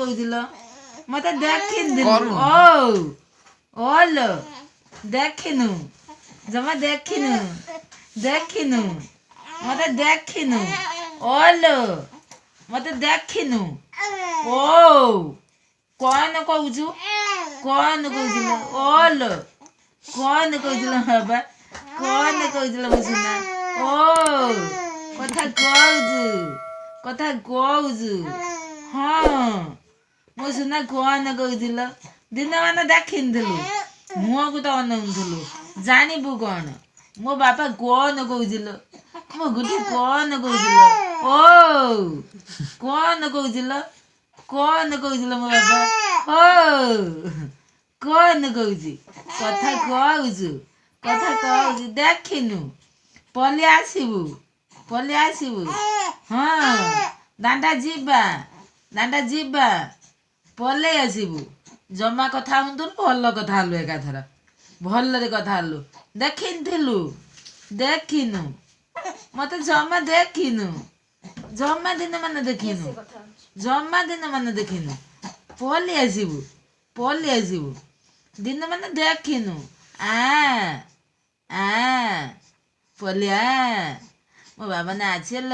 କହୁଥିଲ ମତେ ଦେଖିନୁ ଓଲୋ ଦେଖିନୁ ଜମା ଦେଖିନୁ ମତେ ଦେଖିନୁ ଓଲୋ ମତେ ଦେଖିନୁ ଓ କଣ କହୁଛୁ ଓଲୋ କଣ କହୁଥିଲ ବାବା କଣ କହୁଥିଲ ମୋ ସୁନା ଓ କଥା କହୁଛୁ ହଁ ମୋ ସୁନା କଣ କହୁଥିଲ ଦିନମାନ ଦେଖିନଥିଲୁ ମୁହଁକୁ ତ ଅନଉଥିଲୁ ଜାଣିବୁ କଣ ମୋ ବାପା କଣ କହୁଥିଲ ମୋ ଗୁଟି କଣ କହୁଥିଲ ଓ କଣ କହୁଥିଲ ମୋ ବାପା ଓ କଣ କହୁଛି କଥା କହୁଛୁ ଦେଖିନୁ ପଳେଇ ଆସିବୁ ହଁ ଦାଣ୍ଡା ଯିବା ପଳେଇ ଆସିବୁ ଜମା କଥା ହଉଥିଲୁ ଭଲ କଥା ହେଲୁ ଏକାଥର ଭଲରେ କଥା ହେଲୁ ଦେଖିନୁ ମତେ ଜମା ଦେଖିନୁ ଜମା ଦିନ ମାନେ ଦେଖିନୁ ପଳେଇ ଆସିବୁ ଦିନ ମାନେ ଦେଖିନୁ ପଲିଆ ମୋ ବାବା ନା ଆସିଲ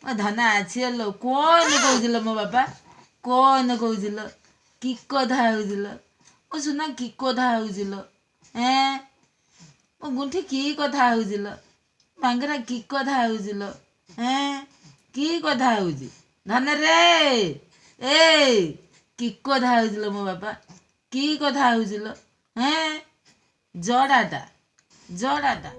ମୋ ଧନ ଆସିଲ କଣ କହୁଥିଲ ମୋ ବାପା କଣ କହୁଥିଲ କି କଥା ହଉଥିଲ ମୋ ସୁନା କି କଥା ହଉଥିଲ ମୋ ଗୁଣ୍ଠି କି କଥା ହଉଥିଲ ଭାଙ୍ଗରା କି କଥା ହଉଥିଲ କି କଥା ହଉଛି ଧନରେ କି କଥା ହଉଥିଲ ମୋ ବାପା କି କଥା ହଉଥିଲ ଜଡ଼ାଟା